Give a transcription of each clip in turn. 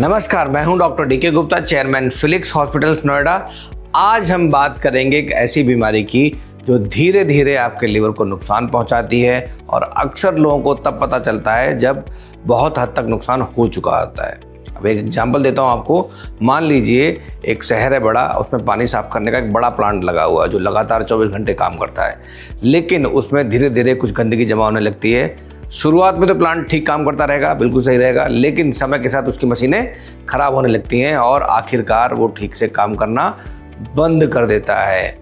नमस्कार, मैं हूं doctor D K Gupta, chairman Felix hospitals Noida. आज हम बात करेंगे एक ऐसी बीमारी की जो धीरे धीरे आपके लिवर को नुकसान पहुंचाती है और अक्सर लोगों को तब पता चलता है जब बहुत हद तक नुकसान हो चुका होता है। अब एक एग्जांपल देता हूं आपको। मान लीजिए एक शहर है बड़ा, उसमें पानी साफ करने का एक बड़ा प्लांट लगा हुआ है जो लगातार 24 घंटे काम करता है, लेकिन उसमें धीरे धीरे कुछ गंदगी जमा होने लगती है। शुरुआत में तो प्लांट ठीक काम करता रहेगा, बिल्कुल सही रहेगा, लेकिन समय के साथ उसकी मशीनें खराब होने लगती हैं और आखिरकार वो ठीक से काम करना बंद कर देता है।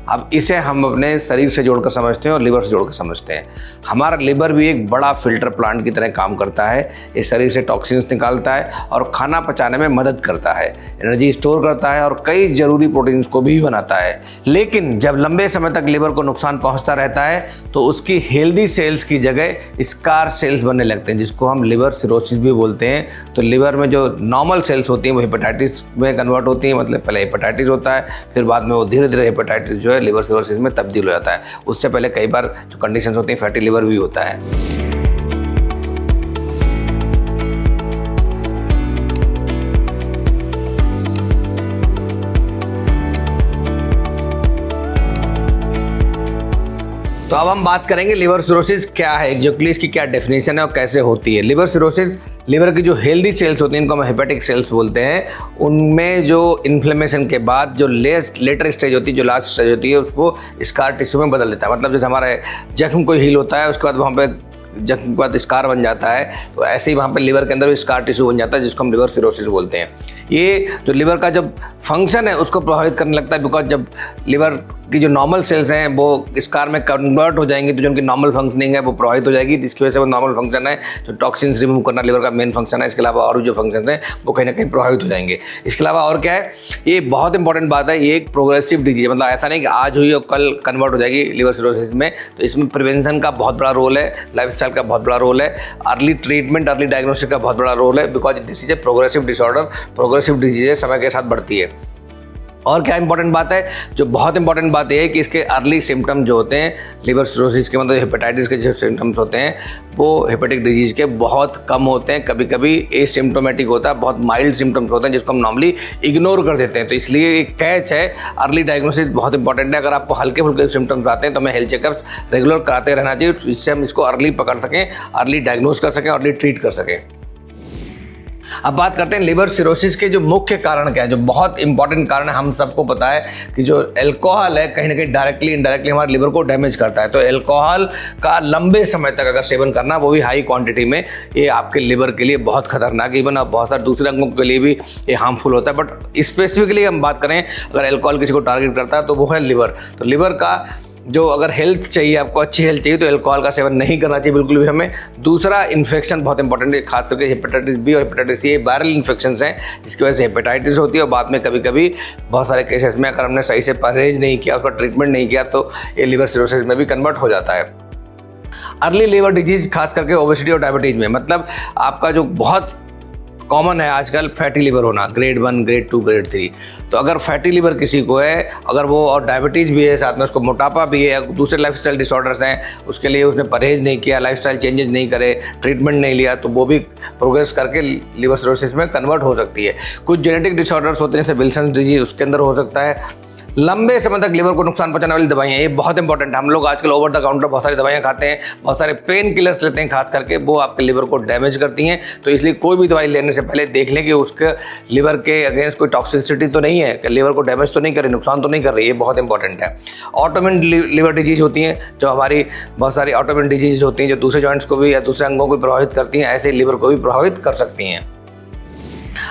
अब इसे हम अपने शरीर से जोड़कर समझते हैं और लिवर से जोड़कर समझते हैं। हमारा लिवर भी एक बड़ा फिल्टर प्लांट की तरह काम करता है। ये शरीर से टॉक्सिन्स निकालता है और खाना पचाने में मदद करता है, एनर्जी स्टोर करता है और कई जरूरी प्रोटीन्स को भी बनाता है। लेकिन जब लंबे समय तक लिवर को नुकसान पहुंचता रहता है तो उसकी हेल्दी सेल्स की जगह स्कार सेल्स बनने लगते हैं, जिसको हम लिवर सिरोसिस भी बोलते हैं। तो लिवर में जो नॉर्मल सेल्स होती हैं वो हेपेटाइटिस में कन्वर्ट होती हैं, मतलब पहले हेपेटाइटिस होता है, फिर बाद में वो धीरे धीरे हेपेटाइटिस जो लिवर सिरोसिस में तब्दील हो जाता है। उससे पहले कई बार जो कंडीशंस होती हैं फैटी लिवर भी होता है। तो अब हम बात करेंगे लिवर सिरोसिस क्या है, एग्जैक्टली इसकी क्या डेफिनेशन है और कैसे होती है। लिवर सिरोसिस, लिवर की जो हेल्दी सेल्स होती हैं इनको हम हेपेटिक सेल्स बोलते हैं, उनमें जो इन्फ्लेमेशन के बाद जो लेटर स्टेज होती है, जो लास्ट स्टेज होती है, उसको स्कार टिश्यू में बदल देता है। मतलब जैसे हमारे जख्म कोई हील होता है, उसके बाद वहाँ पे जख्म के बाद स्कार बन जाता है, तो ऐसे ही वहाँ पे लिवर के अंदर भी स्कार टिश्यू बन जाता है, जिसको हम लिवर सिरोसिस बोलते हैं। ये जो लिवर का जब फंक्शन है उसको प्रभावित करने लगता है, बिकॉज जब लिवर की जो नॉर्मल सेल्स हैं वो स्कार में कन्वर्ट हो जाएंगी तो जो उनकी नॉर्मल फंक्शनिंग है वो प्रभावित हो जाएगी, जिसकी वजह से वो नॉर्मल फंक्शन है जो टॉक्सिन्स रिमूव करना लिवर का मेन फंक्शन है, इसके अलावा और भी जो फंक्शन हैं वो कहीं ना कहीं प्रभावित हो जाएंगे। इसके अलावा और क्या है, ये बहुत इंपॉर्टेंट बात है, ये एक प्रोग्रेसिव डिजीज, मतलब ऐसा नहीं कि आज हुई और कल कन्वर्ट हो जाएगी लिवर सिरोसिस में। तो इसमें प्रिवेंशन का बहुत बड़ा रोल है, लाइफस्टाइल का बहुत बड़ा रोल है, अर्ली ट्रीटमेंट, अर्ली डायग्नोस्टिस का बहुत बड़ा रोल है, because this is a progressive disorder. Progressive disease है, समय के साथ बढ़ती है। और क्या इंपॉर्टेंट बात है, जो बहुत इंपॉर्टेंट बात यह है कि इसके अर्ली सिम्टम जो होते हैं लिवर सिरोसिस के, मतलब हेपेटाइटिस के जो सिम्टम्स होते हैं वो हेपेटिक डिजीज के बहुत कम होते हैं। कभी कभी एसिम्प्टोमेटिक होता है, बहुत माइल्ड सिम्टम्स होते हैं जिसको हम नॉर्मली इग्नोर कर देते हैं। तो इसलिए एक कैच है, अर्ली डायग्नोसिस बहुत इंपॉर्टेंट है। अगर आपको हल्के फुल्के सिम्टम्स आते हैं तो हमें हेल्थ चेकअप रेगुलर कराते रहना चाहिए, जिससे हम इसको अर्ली पकड़ सकें, अर्ली डायग्नोस कर सकें, अर्ली ट्रीट कर सकें। अब बात करते हैं लिवर सिरोसिस के जो मुख्य कारण क्या है, जो बहुत इंपॉर्टेंट कारण है। हम सबको पता है कि जो अल्कोहल है कहीं ना कहीं डायरेक्टली इनडायरेक्टली हमारे लिवर को डैमेज करता है। तो अल्कोहल का लंबे समय तक अगर सेवन करना, वो भी हाई क्वांटिटी में, ये आपके लिवर के लिए बहुत खतरनाक, इवन अब बहुत सारे दूसरे अंगों के लिए भी ये हार्मफुल होता है। बट स्पेसिफिकली हम बात करें अगर अल्कोहल किसी को टारगेट करता है तो वो है लिवर। तो लिवर का जो अगर हेल्थ चाहिए, आपको अच्छी हेल्थ चाहिए, तो अल्कोहल का सेवन नहीं करना चाहिए बिल्कुल भी हमें। दूसरा, इन्फेक्शन बहुत इंपॉर्टेंट है, खास करके हेपेटाइटिस बी और हेपेटाइटिस सी वायरल इन्फेक्शंस हैं, जिसकी वजह से हेपेटाइटिस होती है और बाद में कभी कभी बहुत सारे केसेस में अगर हमने सही से परहेज नहीं किया, उसका ट्रीटमेंट नहीं किया, तो ये लिवर सिरोसिस में भी कन्वर्ट हो जाता है। अर्ली लिवर डिजीज खास करके ओबेसिटी और डायबिटीज में, मतलब आपका जो बहुत कॉमन है आजकल फैटी लिवर होना, ग्रेड 1, ग्रेड 2, ग्रेड 3। तो अगर फैटी लिवर किसी को है, अगर वो और डायबिटीज़ भी है, साथ में उसको मोटापा भी है या दूसरे लाइफस्टाइल डिसऑर्डर्स हैं, उसके लिए उसने परहेज नहीं किया, लाइफस्टाइल चेंजेस नहीं करे, ट्रीटमेंट नहीं लिया, तो वो भी प्रोग्रेस करके लिवर सिरोसिस में कन्वर्ट हो सकती है। कुछ जेनेटिक डिसऑर्डर्स होते हैं जैसे विल्सन डिजीज, उसके अंदर हो सकता है। लंबे समय तक लिवर को नुकसान पहुंचाने वाली दवाइयाँ, ये बहुत इंपॉर्टेंट है। हम लोग आजकल ओवर द काउंटर बहुत सारी दवाइयाँ खाते हैं, बहुत सारे पेन किलर्स लेते हैं, खास करके वो आपके लिवर को डैमेज करती हैं। तो इसलिए कोई भी दवाई लेने से पहले देख लें कि उसके लिवर के अगेंस्ट कोई टॉक्सिसिटी तो नहीं है, कि लिवर को डैमेज तो नहीं कर रही, नुकसान तो नहीं कर रही, ये बहुत इंपॉर्टेंट है। ऑटोइम्यून लिवर डिजीज होती हैं, जो हमारी बहुत सारी ऑटोइम्यून डिजीज होती हैं जो दूसरे जॉइंट्स को भी या दूसरे अंगों को प्रभावित करती हैं, ऐसे लिवर को भी प्रभावित कर सकती हैं।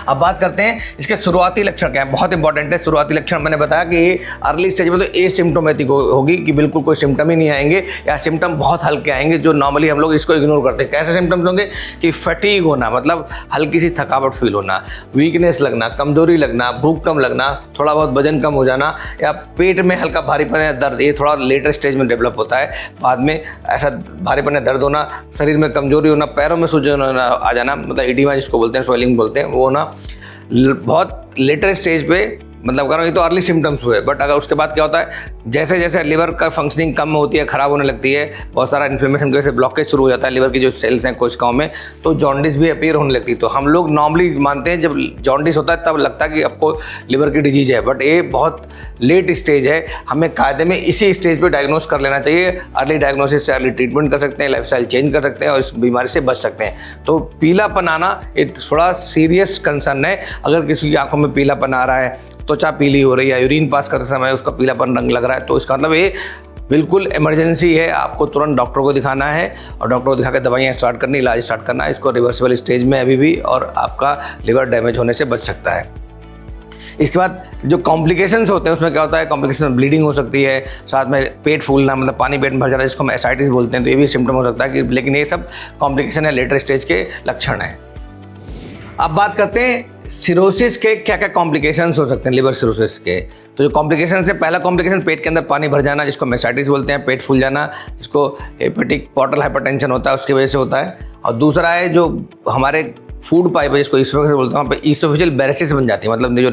अब बात करते हैं इसके शुरुआती लक्षण क्या है, बहुत इंपॉर्टेंट है। शुरुआती लक्षण मैंने बताया कि अर्ली स्टेज में तो एसिम्प्टोमेटिक होगी, कि बिल्कुल कोई सिम्टम ही नहीं आएंगे या सिम्टम बहुत हल्के आएंगे, जो नॉर्मली हम लोग इसको इग्नोर करते हैं। कैसे सिम्टम्स होंगे कि फटीग होना, मतलब हल्की सी थकावट फील होना, वीकनेस लगना, कमजोरी लगना, भूख कम लगना, थोड़ा बहुत वजन कम हो जाना, या पेट में हल्का भारीपन या दर्द, ये थोड़ा लेटर स्टेज में डेवलप होता है। बाद में ऐसा भारीपन या दर्द होना, शरीर में कमजोरी होना, पैरों में सूजन आ जाना, मतलब इडीमा जिसको बोलते हैं, स्वेलिंग बोलते हैं, वो होना बहुत लेटर स्टेज पे मतलब अगर ये तो अर्ली सिम्टम्स हुए, बट अगर उसके बाद क्या होता है, जैसे जैसे लिवर का फंक्शनिंग कम होती है, ख़राब होने लगती है, बहुत सारा इन्फ्लेमेशन की वजह से ब्लॉकेज शुरू हो जाता है लिवर की जो सेल्स हैं कोशिकाओं में, तो जॉन्डिस भी अपीयर होने लगती है। तो हम लोग नॉर्मली मानते हैं जब जॉन्डिस होता है तब लगता है कि आपको लिवर की डिजीज है, बट ये बहुत लेट स्टेज है। हमें कायदे में इसी स्टेज पे डायग्नोस कर लेना चाहिए। अर्ली डायग्नोसिस से अर्ली ट्रीटमेंट कर सकते हैं, लाइफस्टाइल चेंज कर सकते हैं और इस बीमारी से बच सकते हैं। तो पीलापन आना एक थोड़ा सीरियस कंसर्न है। अगर किसी की आंखों में पीलापन आ रहा है, त्वचा पीली हो रही है, यूरिन पास करते समय उसका पीलापन रंग लग रहा है, तो इसका मतलब ये बिल्कुल इमरजेंसी है। आपको तुरंत डॉक्टर को दिखाना है और डॉक्टर को दिखा के दवाइयाँ स्टार्ट करनी, इलाज स्टार्ट करना है। इसको रिवर्सिबल स्टेज में अभी भी, और आपका लिवर डैमेज होने से बच सकता है। इसके बाद जो कॉम्प्लिकेशंस होते हैं उसमें क्या होता है, कॉम्प्लिकेशन में ब्लीडिंग हो सकती है, साथ में पेट फूलना, मतलब पानी पेट में भर जाता है, जिसको हम एसाइटिस बोलते हैं। तो ये भी सिम्टम हो सकता है कि, लेकिन ये सब कॉम्प्लिकेशन है, लेटर स्टेज के लक्षण हैं। अब बात करते हैं सिरोसिस के क्या क्या कॉम्प्लिकेशंस हो सकते हैं लिवर सिरोसिस के। तो जो कॉम्प्लिकेशन है, पहला कॉम्प्लिकेशन पेट के अंदर पानी भर जाना, जिसको मेसाइटिस बोलते हैं, पेट फूल जाना, जिसको हेपेटिक पोर्टल हाइपरटेंशन होता है, उसकी वजह से होता है। और दूसरा है जो हमारे फूड पाइप है, जिसको ईसोफेगस बोलते हैं, वहाँ पे ईसोफेजियल बैरेसिस बन जाती है, मतलब जो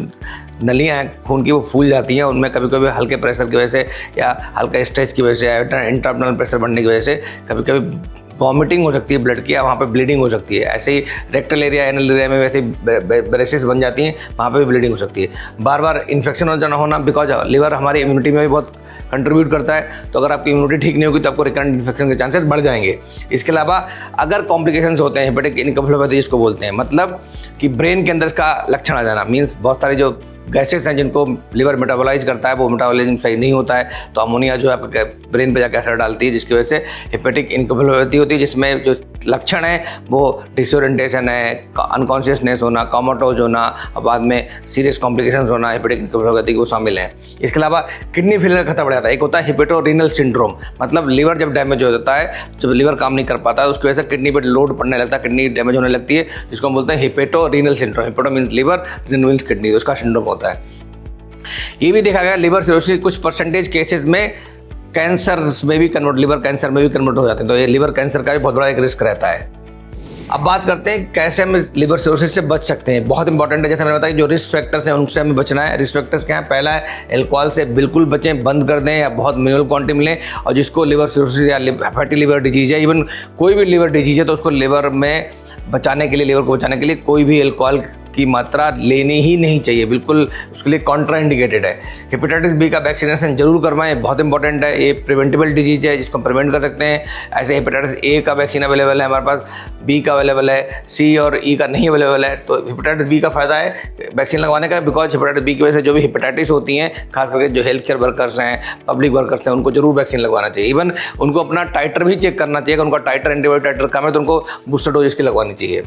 नलियाँ हैं खून की वो फूल जाती हैं, उनमें कभी कभी हल्के प्रेशर की वजह से या हल्का स्ट्रेच की वजह से या इंटरनल प्रेशर बढ़ने की वजह से कभी कभी वॉमिटिंग हो सकती है ब्लड की, या वहाँ पे ब्लीडिंग हो सकती है। ऐसे ही रेक्टल एरिया, एनल एरिया में वैसे ब्रेसिस बन जाती हैं, वहाँ पे भी ब्लीडिंग हो सकती है। बार बार इन्फेक्शन होना, बिकॉज लिवर हमारी इम्यूनिटी में भी बहुत कंट्रीब्यूट करता है। तो अगर आपकी इम्यूनिटी ठीक नहीं होगी तो आपको रिकरेंट इन्फेक्शन के चांसेस बढ़ जाएंगे। इसके अलावा अगर कॉम्प्लिकेशंस होते हैं, हेपेटिक इनकेफेलोपैथी जिसको बोलते हैं, मतलब कि ब्रेन के अंदर इसका लक्षण आ जाना, मीन्स बहुत सारे जो गैसेस हैं जिनको लिवर मेटाबोलाइज करता है, वो मेटाबॉलिज्म सही नहीं होता है, तो अमोनिया जो है आपके ब्रेन पे जाकर असर डालती है, जिसकी वजह से हेपेटिक इनकेफेलोपैथी होती है, जिसमें जो लक्षण है वो डिसोरिएंटेशन है, अनकॉन्शियसनेस होना, कोमाटोज होना, और बाद में सीरियस कॉम्प्लिकेशंस होना हेपेटिक इनकेफेलोपैथी को शामिल हैं। इसके अलावा किडनी फेलियर का खतरा बढ़ जाता है। एक होता है हिपेटोरीनल सिंड्रोम, मतलब लिवर जब डैमेज हो जाता है, जब लिवर काम नहीं कर पाता है, उसकी वजह से किडनी पर लोड पड़ने लगता है, किडनी डैमेज होने लगती है, जिसको हम बोलते हैं hepatorenal syndrome. Hepato means liver, renal means kidney, उसका सिंड्रोम होता है। ये भी देखा गया लिवर सिरोसिस कुछ परसेंटेज केसेस में कैंसर में भी कन्वर्ट, लिवर कैंसर में भी कन्वर्ट हो जाते हैं। तो ये लिवर कैंसर का भी बहुत बड़ा एक रिस्क रहता है। अब बात करते हैं कैसे हम लिवर सिरोसिस से बच सकते हैं। बहुत इंपॉर्टेंट है, जैसे मैंने बताया जो रिस्क फैक्टर्स हैं उनसे हमें बचना है। रिस्क फैक्टर्स क्या है? पहला है अल्कोहल से बिल्कुल बचें, बंद कर दें या बहुत मिनिमल क्वांटिटी में लें। और जिसको लिवर सिरोसिस या फैटी लिवर डिजीज है, इवन कोई भी लिवर डिजीज है, तो उसको लिवर में बचाने के लिए, लिवर को बचाने के लिए कोई भी अल्कोहल की मात्रा लेनी ही नहीं चाहिए, बिल्कुल उसके लिए कॉन्ट्रा इंडिकेटेड है। हेपेटाइटिस बी का वैक्सीनेशन जरूर करवाएं, बहुत इंपॉर्टेंट है। ये प्रिवेंटेबल डिजीज है जिसको प्रिवेंट कर सकते हैं। ऐसे हेपेटाइटिस ए का वैक्सीन अवेलेबल है हमारे पास, बी का अवेलेबल है, सी और ई का नहीं अवेलेबल है। तो हेपेटाइटिस बी का फायदा है वैक्सीन लगवाने का, बिकॉज हेपेटाइटिस बी की वजह से जो भी हेपेटाइटिस होती हैं, खास करके जो हेल्थ केयर वर्कर्स हैं, पब्लिक वर्कर्स हैं, उनको जरूर वैक्सीन लगवाना चाहिए। इवन उनको अपना टाइटर भी चेक करना चाहिए, अगर उनका टाइटर एंटीबायोटिक टाइटर कम है तो उनको बूस्टर डोज इसकी लगवानी चाहिए।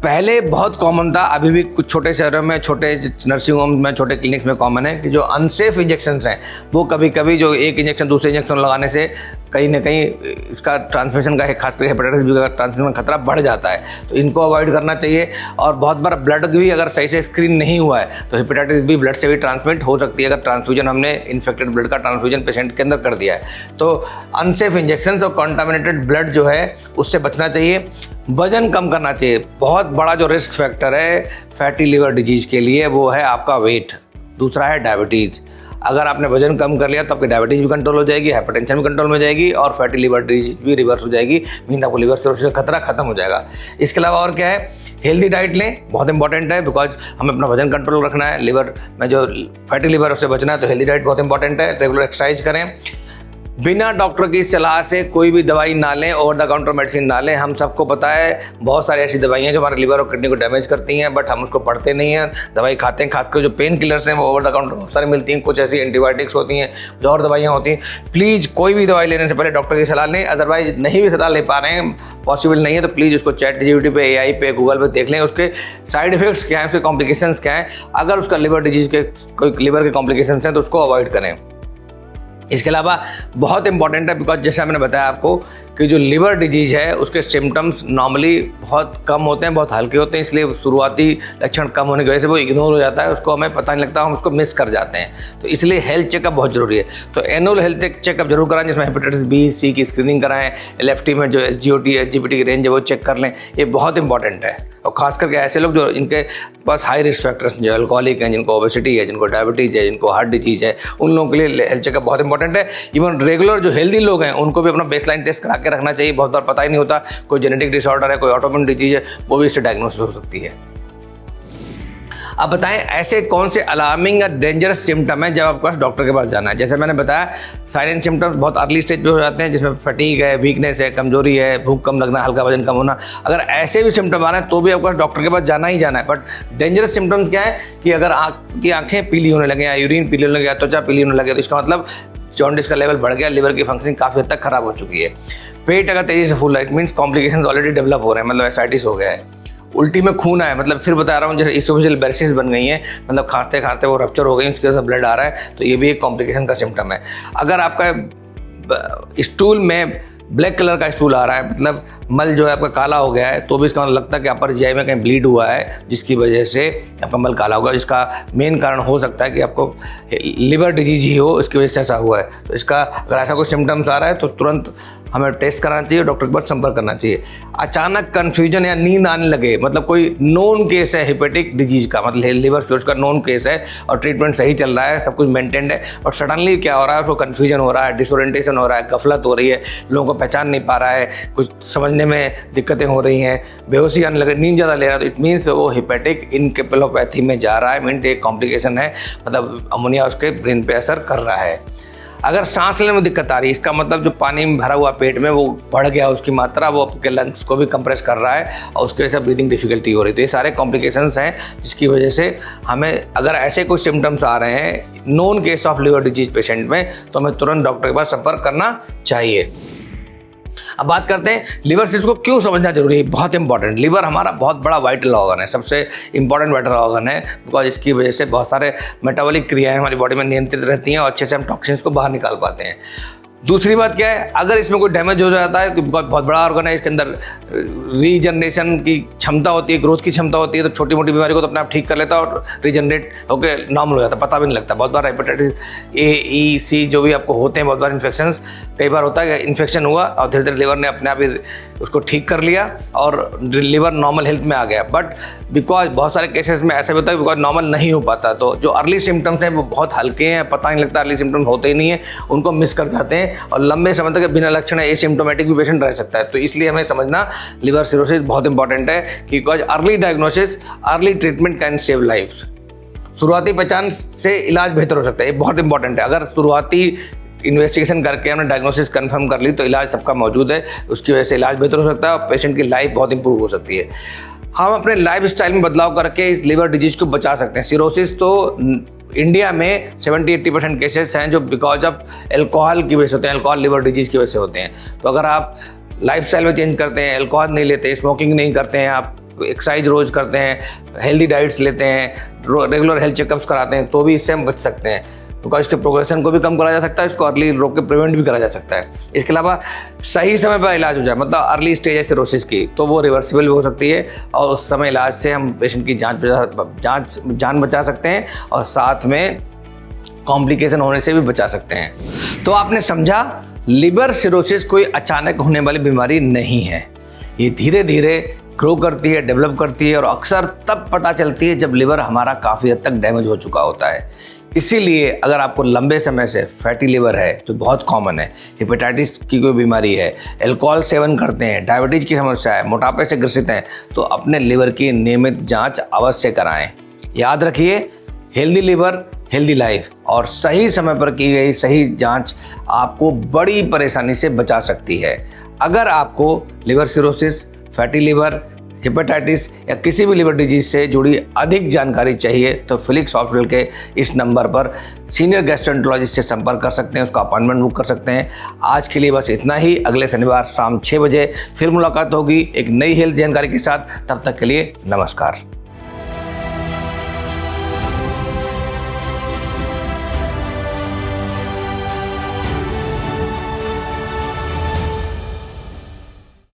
पहले बहुत कॉमन था, अभी भी कुछ छोटे शहरों में, छोटे नर्सिंग होम में, छोटे क्लिनिक्स में कॉमन है कि जो अनसेफ इंजेक्शंस हैं वो कभी कभी जो एक इंजेक्शन दूसरे इंजेक्शन लगाने से कहीं ना कहीं इसका ट्रांसमिशन का है, खासकर हेपेटाइटिस बी का ट्रांसमिशन का खतरा बढ़ जाता है। तो इनको अवॉइड करना चाहिए। और बहुत बार ब्लड भी अगर सही से स्क्रीन नहीं हुआ है तो हेपेटाइटिस बी ब्लड से भी ट्रांसमिट हो सकती है, अगर ट्रांसफ्यूजन हमने इन्फेक्टेड ब्लड का ट्रांसफ्यूजन पेशेंट के अंदर कर दिया है। तो अनसेफ इंजेक्शन और कॉन्टामिनेटेड ब्लड जो है उससे बचना चाहिए। वजन कम करना चाहिए। बहुत बड़ा जो रिस्क फैक्टर है फैटी लिवर डिजीज के लिए वो है आपका वेट। दूसरा है डायबिटीज़। अगर आपने वजन कम कर लिया तो आपकी डायबिटीज़ भी कंट्रोल हो जाएगी, हाइपरटेंशन भी कंट्रोल में हो जाएगी और फैटी लिवर डिजीज भी रिवर्स हो जाएगी, मीन आपको लिवर सिरोसिस का खतरा खत्म हो जाएगा। इसके अलावा और क्या है, हेल्दी डाइट लें, बहुत इंपॉर्टेंट है, बिकॉज हमें अपना वजन कंट्रोल रखना है, लिवर में जो फैटी लिवर से बचना है, तो हेल्दी डाइट बहुत इंपॉर्टेंट है। रेगुलर एक्सरसाइज करें, बिना डॉक्टर की सलाह से कोई भी दवाई ना लें, ओवर द काउंटर मेडिसिन ना लें। हम सबको पता है बहुत सारी ऐसी दवाइयाँ जो हमारे लिवर और किडनी को डैमेज करती हैं, बट हम उसको पढ़ते नहीं हैं, दवाई खाते हैं। खासकर जो पेन किलर्स हैं वो ओवर द काउंटर बहुत सारी मिलती हैं, कुछ ऐसी एंटीबायोटिक्स होती हैं, जो और दवाइयाँ होती हैं। प्लीज़ कोई भी दवाई लेने से पहले डॉक्टर की सलाह लें। अदरवाइज नहीं भी सलाह ले पा रहे हैं, पॉसिबल नहीं है, तो प्लीज़ उसको ChatGPT पे, AI पे, गूगल पे देख लें, उसके साइड इफेक्ट्स क्या हैं, उसके कॉम्प्लिकेशंस क्या हैं। अगर उसका लिवर डिजीज के कोई लिवर के कॉम्प्लिकेशंस हैं तो उसको अवॉइड करें। इसके अलावा बहुत इंपॉर्टेंट है, बिकॉज जैसा मैंने बताया आपको कि जो लिवर डिजीज है उसके सिम्टम्स नॉर्मली बहुत कम होते हैं, बहुत हल्के होते हैं, इसलिए शुरुआती लक्षण कम होने की वजह से वो इग्नोर हो जाता है, उसको हमें पता नहीं लगता, हम उसको मिस कर जाते हैं। तो इसलिए हेल्थ चेकअप बहुत जरूरी है। तो एनुअल हेल्थ चेकअप जरूर कराएं, जिसमें हेपेटाइटिस बी, सी की स्क्रीनिंग कराएं, LFT में जो SGOT, SGPT की रेंज है वो चेक कर लें, ये बहुत इंपॉर्टेंट है। और खास करके ऐसे लोग जो इनके पास हाई रिस्क फैक्टर्स, जो अल्कोहलिक हैं, जिनको ओबेसिटी है, जिनको डायबिटीज़ है, जिनको हार्ट डिजीज है, उन लोगों के लिए हेल्थ चेकअप बहुत इंपॉर्टेंट है। इवन रेगुलर जो हेल्दी लोग हैं उनको भी अपना बेसलाइन टेस्ट करा के रखना चाहिए। बहुत बार पता ही नहीं होता, कोई जेनेटिक डिसऑर्डर है, कोई ऑटोइम्यून डिजीज है, वो भी इससे डायग्नोसिस हो सकती है। अब बताएं ऐसे कौन से अलार्मिंग या डेंजरस सिम्टम है जब आपको डॉक्टर के पास जाना है। जैसे मैंने बताया, साइलेंट सिम्टम्स बहुत अर्ली स्टेज पे हो जाते हैं, जिसमें फटीग है, वीकनेस है, कमजोरी है, भूख कम लगना, हल्का वजन कम होना। अगर ऐसे भी सिम्टम आ रहे हैं तो भी आपको डॉक्टर के पास जाना ही जाना है। बट डेंजरस सिम्टम्स क्या है कि अगर आपकी आंखें पीली होने लगे या यूरिन पीली होने लगे या त्वचा पीली होने लगे, तो इसका मतलब जॉन्डिस का लेवल बढ़ गया, लिवर की फंक्शनिंग काफ़ी हद तक खराब हो चुकी है। पेट अगर तेजी से फूल रहा है, it means complication already develop हो रहे हैं, मतलब एसाइटिस हो गया है। उल्टी में खून आया, मतलब फिर बता रहा हूँ, जैसे इसोफेजियल बेरिसिस बन गई है, मतलब खांसते खांसते वो रप्चर हो गई, उसकी वजह से ब्लड आ रहा है, तो ये भी एक कॉम्प्लिकेशन का सिम्टम है। अगर आपका स्टूल में ब्लैक कलर का स्टूल आ रहा है, मतलब मल जो है आपका काला हो गया है, तो भी इसका मतलब लगता है कि अपर जीआई में कहीं ब्लीड हुआ है, जिसकी वजह से आपका मल काला होगा। जिसका मेन कारण हो सकता है कि आपको लिवर डिजीज ही हो, इसकी वजह से ऐसा हुआ है। तो इसका अगर ऐसा कोई सिम्टम्स आ रहा है तो तुरंत हमें टेस्ट कराना चाहिए, डॉक्टर के पास संपर्क करना चाहिए। अचानक कन्फ्यूजन या नींद आने लगे, मतलब कोई नोन केस है हिपेटिक डिजीज का, मतलब लिवर सिरोसिस का नोन केस है और ट्रीटमेंट सही चल रहा है, सब कुछ मेंटेन्ड है, और सडनली क्या हो रहा है, उसको कन्फ्यूजन हो रहा है, डिसोरिएंटेशन हो रहा है, गफलत हो रही है, लोगों को पहचान नहीं पा रहा है, कुछ समझने में दिक्कतें हो रही हैं, बेहोशी आने लगे, नींद ज़्यादा ले रहा है, तो इट मीन्स वो हिपेटिक इनकेफेलोपैथी में जा रहा है। मीन एक कॉम्प्लिकेशन है, मतलब अमोनिया उसके ब्रेन पे असर कर रहा है। अगर सांस लेने में दिक्कत आ रही है, इसका मतलब जो पानी में भरा हुआ पेट में वो बढ़ गया, उसकी मात्रा वो आपके लंग्स को भी कंप्रेस कर रहा है और उसकी वजह से ब्रीदिंग डिफिकल्टी हो रही है। तो ये सारे कॉम्प्लिकेशंस हैं जिसकी वजह से हमें, अगर ऐसे कुछ सिम्टम्स आ रहे हैं non case of liver disease patient में, तो हमें तुरंत डॉक्टर के पास संपर्क करना चाहिए। अब बात करते हैं लिवर सिरोसिस को क्यों समझना जरूरी है। बहुत इंपॉर्टेंट, लिवर हमारा बहुत बड़ा वाइटल ऑर्गन है, सबसे इंपॉर्टेंट वाइटल ऑर्गन है, बिकॉज इसकी वजह से बहुत सारे मेटाबॉलिक क्रियाएं हमारी बॉडी में नियंत्रित रहती हैं और अच्छे से हम टॉक्सिन्स को बाहर निकाल पाते हैं। दूसरी बात क्या है, अगर इसमें कोई डैमेज हो जाता है, बहुत बड़ा ऑर्गन है, इसके अंदर रीजनरेशन की क्षमता होती है, ग्रोथ की क्षमता होती है, तो छोटी मोटी बीमारी को तो अपने आप ठीक कर लेता है और रीजनरेट होकर नॉर्मल हो जाता है, पता भी नहीं लगता। बहुत बार हेपेटाइटिस ए, ई, सी जो भी आपको होते हैं, बहुत बार इन्फेक्शंस, कई बार होता है कि इन्फेक्शन हुआ और धीरे धीरे लिवर ने अपने आप ही उसको ठीक कर लिया और लिवर नॉर्मल हेल्थ में आ गया। बट बिकॉज बहुत सारे केसेस में ऐसा भी होता है बिकॉज नॉर्मल नहीं हो पाता, तो जो अर्ली सिम्टम्स हैं वो बहुत हल्के हैं, पता नहीं लगता, अर्ली सिम्टम्स होते ही नहीं है, उनको मिस कर जाते हैं और लंबे समय तक बिना लक्षण एसिम्प्टोमेटिक भी पेशेंट रह सकता है। तो इसलिए हमें समझना लिवर सिरोसिस बहुत इंपॉर्टेंट है, because early diagnosis, early treatment can save life. शुरुआती पहचान से इलाज बेहतर हो सकता है, ये बहुत इंपॉर्टेंट है। अगर शुरुआती इन्वेस्टिगेशन करके हमने डायग्नोसिस कंफर्म कर ली तो इलाज सबका मौजूद है, उसकी वजह से इलाज बेहतर हो सकता है और पेशेंट की लाइफ बहुत इंप्रूव हो सकती है। हम अपने लाइफ स्टाइल में बदलाव करके इस लिवर डिजीज को बचा सकते हैं। सिरोसिस तो इंडिया में 70-80% केसेस हैं जो बिकॉज ऑफ एल्कोहल की वजह से होते हैं, एल्कोहल लिवर डिजीज की वजह से होते हैं। तो अगर आप लाइफ स्टाइल में चेंज करते हैं, एल्कोहल नहीं लेते, स्मोकिंग नहीं करते हैं, आप एक्सरसाइज रोज करते हैं, हेल्दी डाइट्स लेते हैं, रेगुलर हेल्थ चेकअप्स कराते हैं, तो भी इससे हम बच सकते हैं, बिकॉज इसके प्रोग्रेशन को भी कम करा जा सकता है, इसको अर्ली रोक के प्रिवेंट भी करा जा सकता है। इसके अलावा सही समय पर इलाज हो जाए, मतलब अर्ली स्टेज है सिरोसिस की, तो वो रिवर्सिबल भी हो सकती है और उस समय इलाज से हम पेशेंट की जान बचा सकते हैं और साथ में कॉम्प्लिकेशन होने से भी बचा सकते हैं। तो आपने समझा, लिवर सिरोसिस कोई अचानक होने वाली बीमारी नहीं है, ये धीरे धीरे ग्रो करती है, डेवलप करती है और अक्सर तब पता चलती है जब लिवर हमारा काफ़ी हद तक डैमेज हो चुका होता है। इसीलिए अगर आपको लंबे समय से फैटी लिवर है, जो बहुत कॉमन है, हेपेटाइटिस की कोई बीमारी है, अल्कोहल सेवन करते हैं, डायबिटीज की समस्या है, मोटापे से ग्रसित हैं, तो अपने लिवर की नियमित जांच अवश्य कराएं। याद रखिए, हेल्दी लिवर हेल्दी लाइफ, और सही समय पर की गई सही जांच आपको बड़ी परेशानी से बचा सकती है। अगर आपको liver cirrhosis, fatty liver, hepatitis या किसी भी लिवर डिजीज से जुड़ी अधिक जानकारी चाहिए तो फिलिक्स हॉस्पिटल के इस नंबर पर सीनियर गैस्ट्रोएंटरोलॉजिस्ट से संपर्क कर सकते हैं, उसका अपॉइंटमेंट बुक कर सकते हैं। आज के लिए बस इतना ही। अगले शनिवार शाम 6 बजे फिर मुलाकात होगी एक नई हेल्थ जानकारी के साथ। तब तक के लिए नमस्कार।